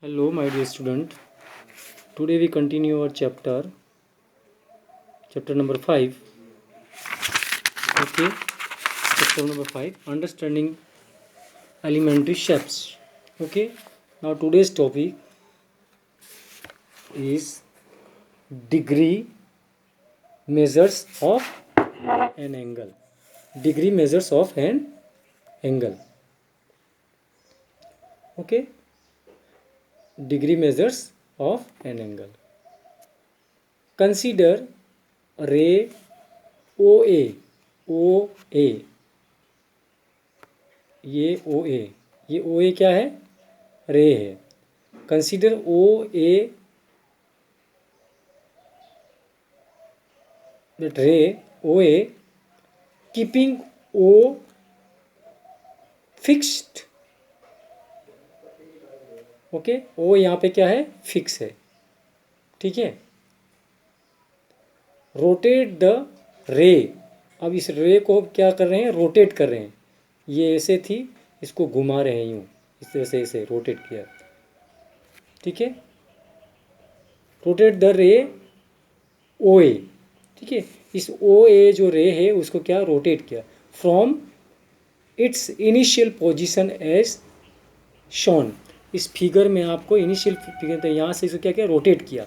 Hello, my dear student. Today we continue our chapter number 5. Okay, chapter number 5, understanding elementary shapes. Okay, now today's topic is degree measures of an angle. Degree measures of an angle. Okay, degree measures of an angle. Consider ray OA. OA, ये ओ ए, ये ओ ए क्या है? रे है. Consider O A, that रे O ए keeping ओ fixed. Okay, ओ यहाँ पे क्या है? फिक्स है. ठीक है. रोटेट द रे. अब इस रे को क्या कर रहे हैं? रोटेट कर रहे हैं. ये ऐसे थी, इसको घुमा रहे हैं यूँ, इस तरह से ऐसे रोटेट किया. ठीक है. रोटेट द रे ओ ए. ठीक है. इस ओ ए जो रे है उसको क्या रोटेट किया from its initial position as shown. इस फिगर में आपको इनिशियल फिगर तो यहाँ से इसको क्या किया? रोटेट किया.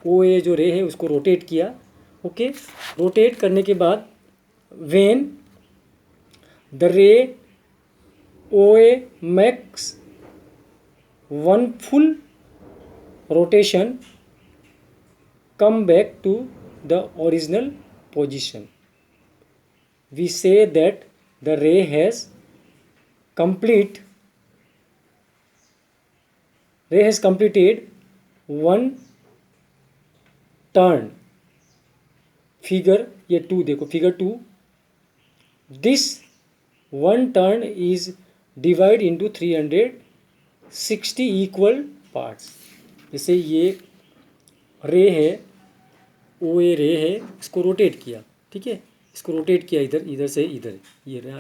ओ ए जो रे है उसको रोटेट किया. ओके. रोटेट करने के बाद when the ray O A makes one full rotation, come back to the original position, we say that the ray has completed one turn. Figure ये 2 देखो, figure 2. This one turn is divide into 360 equal parts. जैसे ये रे है, ओ ए रे है, इसको rotate किया. ठीक है. इसको रोटेट किया इधर, इधर से इधर, ये रहा,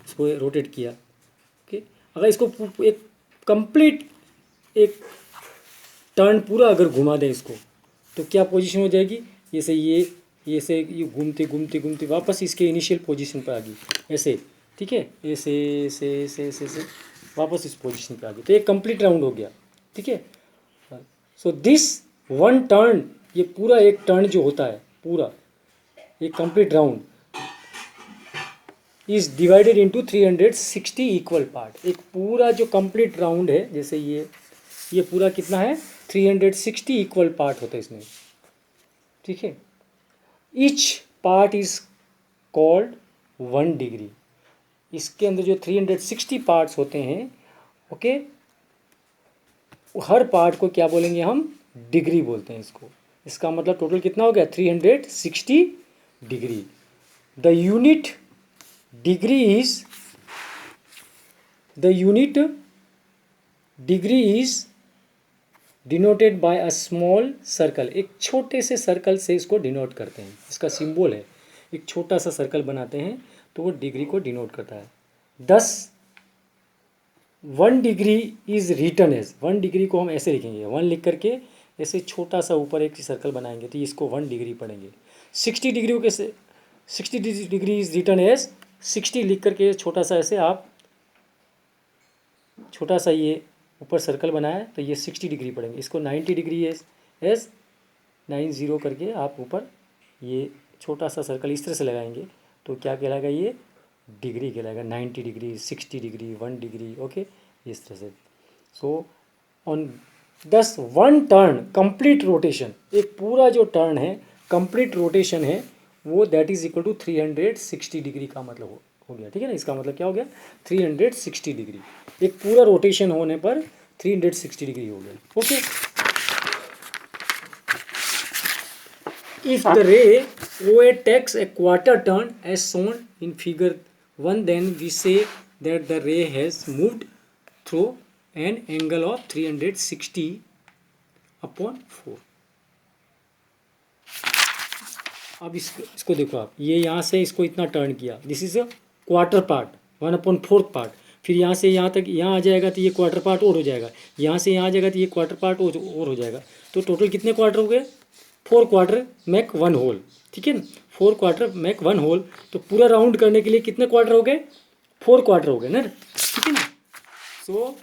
इसको रोटेट किया. ओके. अगर इसको एक कंप्लीट एक टर्न पूरा अगर घुमा दें इसको, तो क्या पोजीशन हो जाएगी? जैसे ये से ये घूमते घूमते घूमते वापस इसके इनिशियल पोजीशन पर आ गई ऐसे. ठीक है. ऐसे ऐसे ऐसे ऐसे ऐसे वापस इस पोजीशन पर आ गई. तो एक कंप्लीट राउंड हो गया. ठीक है. सो दिस वन टर्न, ये पूरा एक टर्न जो होता है, पूरा एक complete round is divided into 360 equal part. एक पूरा जो कंप्लीट राउंड है, जैसे ये पूरा कितना है? 360 इक्वल पार्ट होता है इसमें. ठीक है. Each part is called 1 degree. इसके अंदर जो 360 पार्ट्स होते हैं, ओके, हर पार्ट को क्या बोलेंगे हम? डिग्री बोलते हैं इसको. इसका मतलब टोटल कितना हो गया? 360 degree. The unit degree is denoted by a small circle. एक छोटे से सर्कल से इसको डिनोट करते हैं. इसका सिंबल है. एक छोटा सा सर्कल बनाते हैं तो वो डिग्री को डिनोट करता है. 1 degree is written as. 1 degree को हम ऐसे लिखेंगे, 1 लिख करके ऐसे छोटा सा ऊपर एक सर्कल बनाएंगे तो इसको 1 डिग्री पढ़ेंगे. 60 डिग्री को कैसे? 60 डिग्री इज रिटन एज. 60 लिख करके छोटा सा ऐसे आप छोटा सा ये ऊपर सर्कल बनाया तो ये 60 डिग्री पढ़ेंगे. इसको 90 डिग्री एज 90 करके आप ऊपर ये छोटा सा सर्कल इस तरह से लगाएंगे तो क्या कहलाएगा? ये डिग्री कहलाएगा. 90 डिग्री, 60 डिग्री, 1 डिग्री. ओके, इस तरह से. So on 1 turn complete rotation, एक पूरा जो टर्न है कंप्लीट रोटेशन है वो that is equal to 360 degree का मतलब हो गया. ठीक है ना. इसका मतलब क्या हो गया? 360 डिग्री. एक पूरा रोटेशन होने पर 360 डिग्री हो गया. ओके. इफ द रे OA takes a quarter turn as shown in figure 1, then we say that the ray has moved through an angle of 360 upon 4. अब इसको देखो आप, ये यहाँ से इसको इतना टर्न किया. This is a quarter part, 1/4 part. फिर यहाँ से यहाँ तक यहाँ आ जाएगा तो ये क्वार्टर पार्ट और हो जाएगा, यहाँ से यहाँ आ जाएगा तो ये क्वार्टर पार्ट और हो जाएगा। तो टोटल कितने क्वार्टर हो गए? 4 क्वार्टर मेक 1 होल, ठीक है ना, 4 क्वार्टर मेक 1 होल। तो पूरा राउंड करने के लिए कितने क्वार्टर हो गए? 4 क्वार्टर हो गए ना, ठीक है ना। सो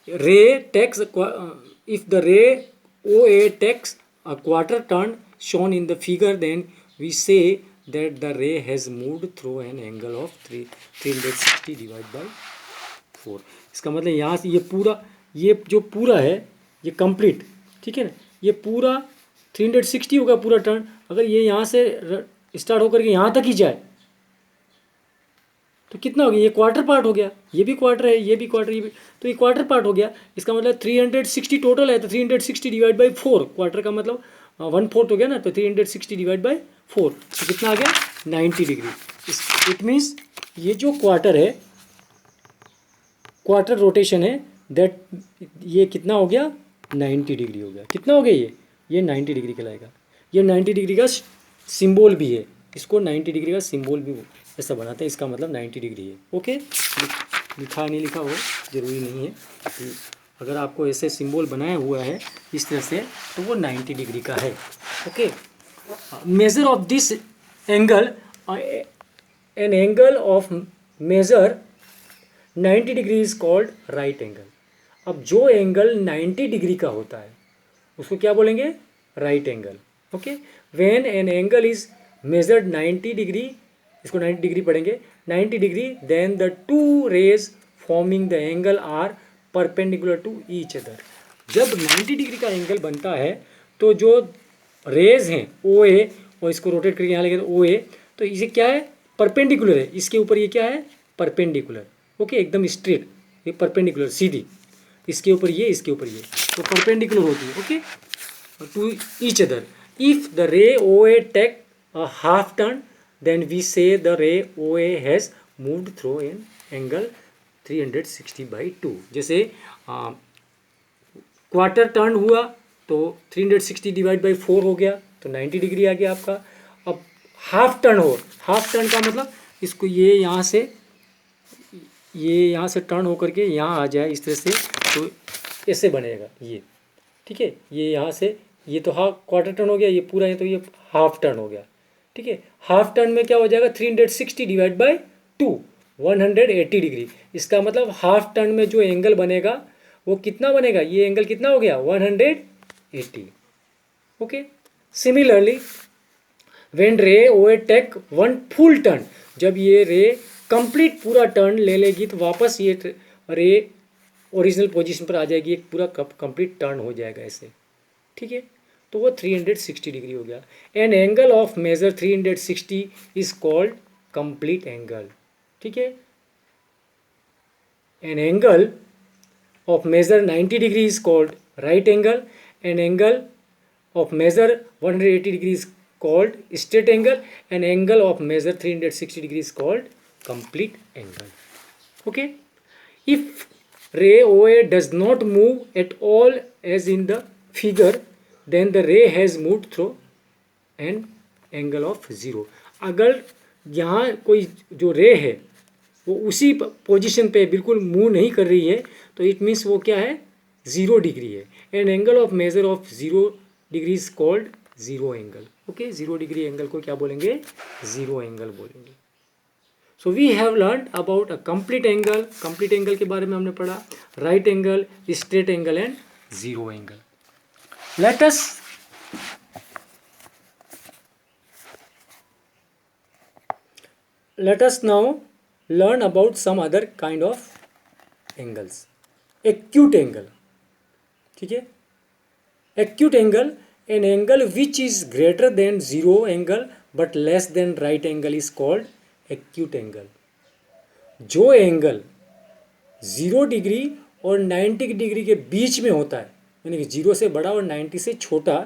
रे takes if the ray O A takes a quarter turn shown in the figure, then we say that the ray has moved through an angle of 360 divided by 4। इसका मतलब यहाँ से ये जो पूरा है ये कंप्लीट, ठीक है ना, ये पूरा 360 होगा पूरा टर्न। अगर ये यहाँ से स्टार्ट होकर के यहाँ तक ही जाए तो कितना हो गया? ये क्वार्टर पार्ट हो गया, ये भी क्वार्टर है, ये भी क्वार्टर, ये भी, तो ये क्वार्टर पार्ट हो गया। इसका मतलब 360 टोटल है, तो 360 डिवाइड बाई 4, क्वार्टर का मतलब 1/4 हो गया ना, तो 360 डिवाइड बाई 4 तो कितना आ गया? 90 डिग्री। इट मीन्स ये जो क्वार्टर है, क्वार्टर रोटेशन है, दैट ये कितना हो गया? 90 डिग्री हो गया। कितना हो गया? ये 90 डिग्री कहलाएगा। ये 90 डिग्री का सिंबल भी है, इसको 90 डिग्री का सिंबल भी ऐसा बनाते हैं, इसका मतलब 90 डिग्री है। ओके, लिखा नहीं लिखा हो ज़रूरी नहीं है, अगर आपको ऐसे सिंबल बनाया हुआ है इस तरह से तो वो 90 डिग्री का है। Okay, measure of this angle, an angle of measure 90 degree is called right angle. अब जो एंगल 90 डिग्री का होता है उसको क्या बोलेंगे? Right angle. Okay, when an angle is measured 90 degree, इसको 90 डिग्री पढ़ेंगे, 90 degree, then the two rays forming the angle are perpendicular to each other. जब 90 डिग्री का एंगल बनता है तो जो रेज हैं ओ ए, और इसको रोटेट करके यहाँ लेके ओ ए, तो इसे क्या है? परपेंडिकुलर है, इसके ऊपर ये क्या है? परपेंडिकुलर। ओके, एकदम स्ट्रेट, ये परपेंडिकुलर सीधी, इसके ऊपर ये, इसके ऊपर ये, तो परपेंडिकुलर होती है। Okay, to each other. If the ray O A take a half turn, then we say the ray OA has moved through an angle 360 by 2। जैसे क्वार्टर टर्न हुआ तो 360 डिवाइड बाई 4 हो गया, तो 90 डिग्री आ गया आपका। अब हाफ टर्न हो, हाफ टर्न का मतलब इसको ये यहाँ से टर्न होकर के यहाँ आ जाए इस तरह से, तो ऐसे बनेगा ये, ठीक है। ये यहाँ से, ये तो हाफ क्वार्टर टर्न हो गया, ये पूरा है तो ये हाफ टर्न हो गया, ठीक है। हाफ टर्न में क्या हो जाएगा? 360 डिवाइड बाई 2, 180 डिग्री। इसका मतलब हाफ टर्न में जो एंगल बनेगा वो कितना बनेगा? ये एंगल कितना हो गया? 180। Okay, similarly when ray O A take 1 full turn, जब ये रे कंप्लीट पूरा टर्न ले लेगी तो वापस ये रे ओरिजिनल पोजीशन पर आ जाएगी, एक पूरा कंप्लीट टर्न हो जाएगा ऐसे, ठीक है। तो वो 360 डिग्री हो गया। An angle of measure 360 is called complete angle, ठीक है। An angle of measure 90 degree is called right angle, an angle of measure 180 degree is called straight angle, and angle of measure 360 degree is called complete angle. Okay, if ray OA does not move at all as in the figure, then the ray has moved through an angle of 0। अगर यहाँ कोई जो रे है वो उसी position पे बिल्कुल मूव नहीं कर रही है तो इट मीन्स वो क्या है? 0 डिग्री है। And angle of measure of 0 degree is called 0 angle. Okay, 0 degree angle को क्या बोलेंगे? 0 एंगल बोलेंगे। So we have learn about a complete angle. Complete angle के बारे में हमने पढ़ा, right angle, straight angle and 0 angle. let us now learn about some other kind of angles। acute angle, ठीक है। acute angle, an angle which is greater than 0 angle but less than right angle is called acute angle। जो angle 0 degree और 90 degree के बीच में होता है, यानी कि 0 से बड़ा और 90 से छोटा,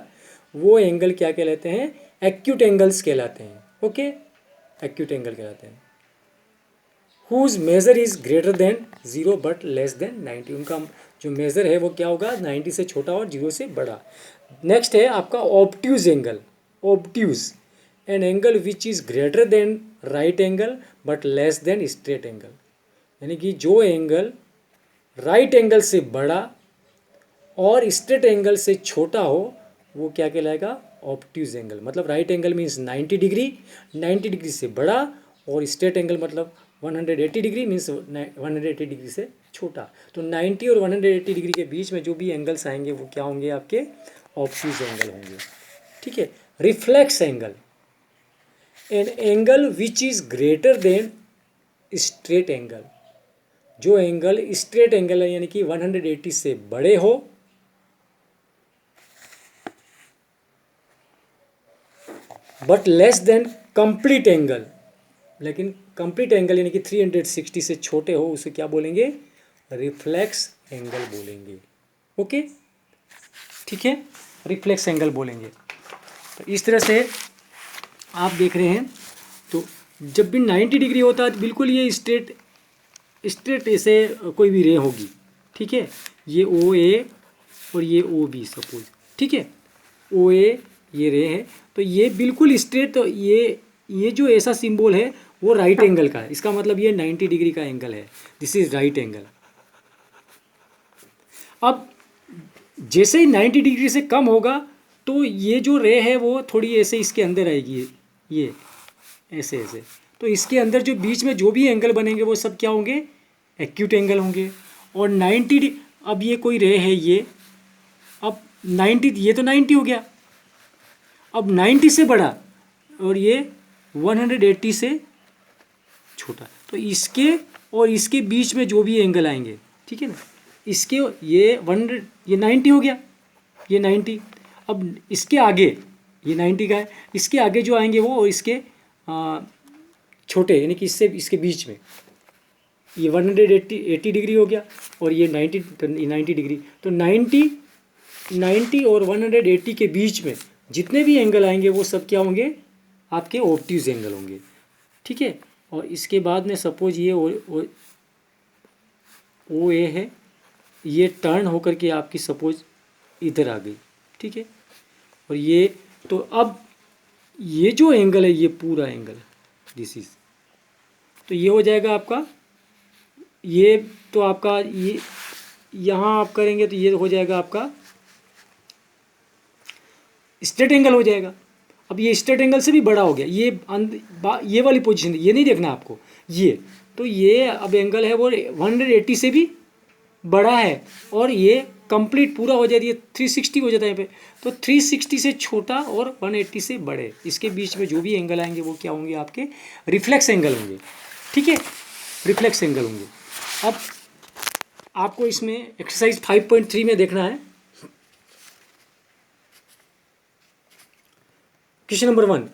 वो एंगल क्या कहलाते हैं? एक्यूट एंगल्स कहलाते हैं। ओके, एक्यूट एंगल कहलाते हैं। Whose measure is greater than 0 but less than 90, उनका जो मेजर है वो क्या होगा? 90 से छोटा और 0 से बड़ा। नेक्स्ट है आपका obtuse angle. Obtuse, an angle which is greater then right angle but less then straight angle. यानी कि जो एंगल राइट एंगल से बड़ा और स्ट्रेट एंगल से छोटा हो वो क्या कहलाएगा, ऑब्ट्यूज एंगल। मतलब right angle means 90 degree, 90 degree से बड़ा, और स्ट्रेट एंगल मतलब 180 डिग्री मीन्स 180 डिग्री से छोटा। तो 90 और 180 डिग्री के बीच में जो भी एंगल्स आएंगे वो क्या होंगे, आपके ऑब्ट्यूज एंगल होंगे। ठीक है। Reflex angle, an angle which is greater then straight angle. जो एंगल स्ट्रेट एंगल है यानी कि 180 से बड़े हो but less then complete angle, लेकिन कंप्लीट एंगल यानी कि 360 से छोटे हो, उसे क्या बोलेंगे, रिफ्लेक्स एंगल बोलेंगे। ओके, ठीक है, रिफ्लेक्स एंगल बोलेंगे। तो इस तरह से आप देख रहे हैं। तो जब भी 90 डिग्री होता है तो बिल्कुल ये स्ट्रेट ऐसे कोई भी रे होगी। ठीक है, ये ओ ए और ये ओ बी सपोज। ठीक है, ओ ए ये रे है तो ये बिल्कुल स्ट्रेट, तो ये जो ऐसा सिंबल है वो राइट एंगल का है। इसका मतलब ये 90 डिग्री का एंगल है, दिस इज राइट एंगल। अब जैसे ही 90 डिग्री से कम होगा तो ये जो रे है वो थोड़ी ऐसे इसके अंदर आएगी, ये ऐसे ऐसे। तो इसके अंदर जो बीच में जो भी एंगल बनेंगे वो सब क्या होंगे, एक्यूट एंगल होंगे। और 90 अब ये कोई रे है ये, अब 90, ये तो 90 हो गया, अब 90 से बड़ा और ये 180 से छोटा। तो इसके और इसके बीच में जो भी एंगल आएंगे, ठीक है ना, इसके ये 100, ये 90 हो गया, ये 90। अब इसके आगे ये 90 का है, इसके आगे जो आएंगे वो इसके छोटे, यानी कि इससे इसके बीच में ये 180 डिग्री हो गया और ये 90 डिग्री। तो 90 और 180 के बीच में जितने भी एंगल आएंगे वो सब क्या होंगे, आपके ऑब्ट्यूज एंगल होंगे। ठीक है, और इसके बाद में सपोज ये ओ ए है, ये टर्न होकर के आपकी सपोज इधर आ गई। ठीक है, और ये तो अब ये जो एंगल है ये पूरा एंगल दिस इज, तो ये हो जाएगा आपका, ये तो आपका ये यहाँ आप करेंगे तो ये हो जाएगा आपका स्ट्रेट एंगल हो जाएगा। अब ये स्ट्रेट एंगल से भी बड़ा हो गया, ये वाली पोजीशन, ये नहीं देखना आपको, ये तो ये अब एंगल है वो 180 से भी बड़ा है और ये कंप्लीट पूरा हो जाती है, 360 हो जाता है यहाँ पे। तो 360 से छोटा और 180 से बड़े, इसके बीच में जो भी एंगल आएंगे वो क्या होंगे, आपके रिफ्लेक्स एंगल होंगे। ठीक है, रिफ्लेक्स एंगल होंगे। अब आपको इसमें एक्सरसाइज 5.3 में देखना है। Question number 1,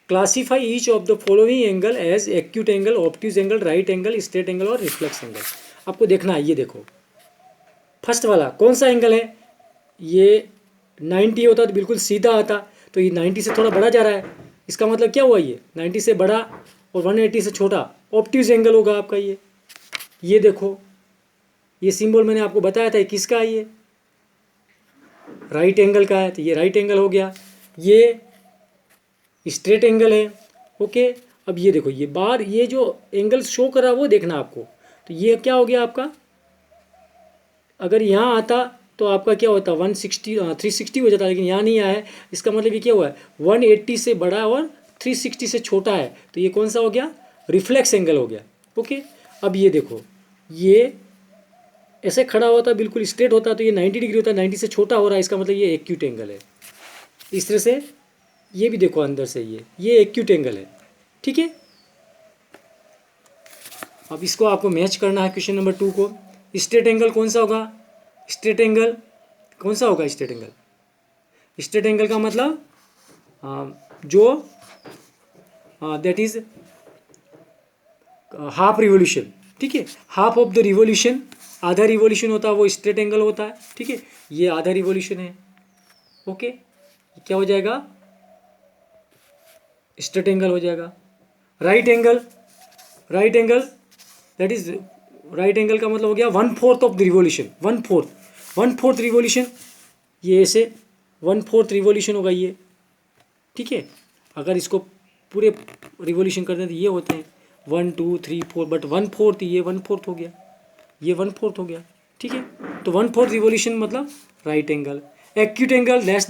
classify each of the following angle as acute angle, obtuse angle, right angle, straight angle और रिफ्लेक्स एंगल। आपको देखना है, ये देखो फर्स्ट वाला कौन सा एंगल है, ये 90 होता तो बिल्कुल सीधा आता, तो ये 90 से थोड़ा बड़ा जा रहा है, इसका मतलब क्या हुआ, ये 90 से बड़ा और 180 से छोटा, ऑब्ट्यूज एंगल होगा आपका ये देखो, ये सिंबल मैंने आपको बताया था किसका है, ये राइट एंगल का है, तो ये राइट एंगल हो गया। ये स्ट्रेट एंगल है। ओके, अब ये देखो, ये बार ये जो एंगल शो कर रहा है वो देखना आपको, तो ये क्या हो गया आपका, अगर यहाँ आता तो आपका क्या होता, 360 हो जाता, लेकिन यहाँ नहीं आया है, इसका मतलब ये क्या हुआ है, 180 से बड़ा और 360 से छोटा है, तो ये कौन सा हो गया, रिफ्लेक्स एंगल हो गया। ओके, अब ये देखो, ये ऐसे खड़ा होता बिल्कुल स्ट्रेट होता तो ये 90 डिग्री होता, 90 से छोटा हो रहा है, इसका मतलब ये एक्यूट एंगल है। इस तरह से ये भी देखो अंदर से ये एक्यूट एंगल है। ठीक है, अब इसको आपको मैच करना है क्वेश्चन नंबर 2 को। स्ट्रेट एंगल कौन सा होगा, स्ट्रेट एंगल कौन सा होगा, स्ट्रेट एंगल का मतलब जो दैट इज हाफ रिवोल्यूशन। ठीक है, हाफ ऑफ द रिवोल्यूशन, आधा रिवोल्यूशन होता है वो स्ट्रेट एंगल होता है। ठीक है, ये आधा रिवोल्यूशन है। ओके, क्या हो जाएगा, स्ट्रेट एंगल हो जाएगा। Right angle that is, right angle का मतलब हो गया 1/4 ऑफ द रिवोल्यूशन, 1/4 रिवोल्यूशन, ये ऐसे 1/4 रिवोल्यूशन होगा ये। ठीक है, अगर इसको पूरे रिवोल्यूशन करते हैं तो ये होते हैं 1 2 3 4, बट 1/4 ये 1/4 हो गया, ये 1/4 हो गया, ठीक है। तो 1/4 रिवोल्यूशन मतलब right angle. Acute angle less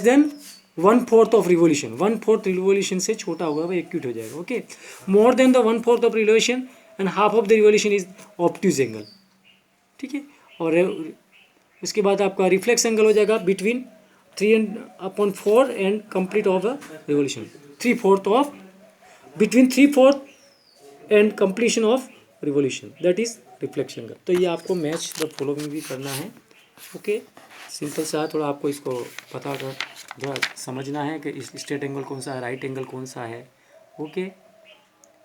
than 1/4 of revolution, 1/4 revolution से छोटा होगा वो एक्यूट हो जाएगा, okay. More than the 1/4 of revolution and half of the revolution is obtuse angle, ठीक है। और उसके बाद आपका रिफ्लेक्स एंगल हो जाएगा between 3/4 and complete of the revolution, 3/4 of, between 3/4 and completion of revolution, that is reflex angle. तो ये आपको मैच द फॉलोइंग भी करना है, ओके। सिंपल सा थोड़ा आपको इसको पता कर थोड़ा समझना है कि इस स्ट्रेट एंगल कौन सा है, राइट एंगल कौन सा है, ओके।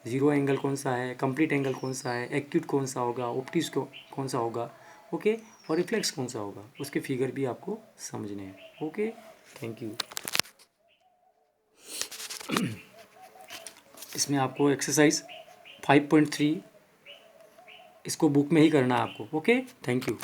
जीरो एंगल कौन सा है, कंप्लीट एंगल कौन सा है, एक्यूट कौन सा होगा, ऑप्टिक्स कौन सा होगा, ओके। और रिफ्लेक्स कौन सा होगा, उसके फिगर भी आपको समझने हैं, ओके। Thank you. इसमें आपको एक्सरसाइज 5.3 इसको बुक में ही करना है आपको, ओके। Thank you.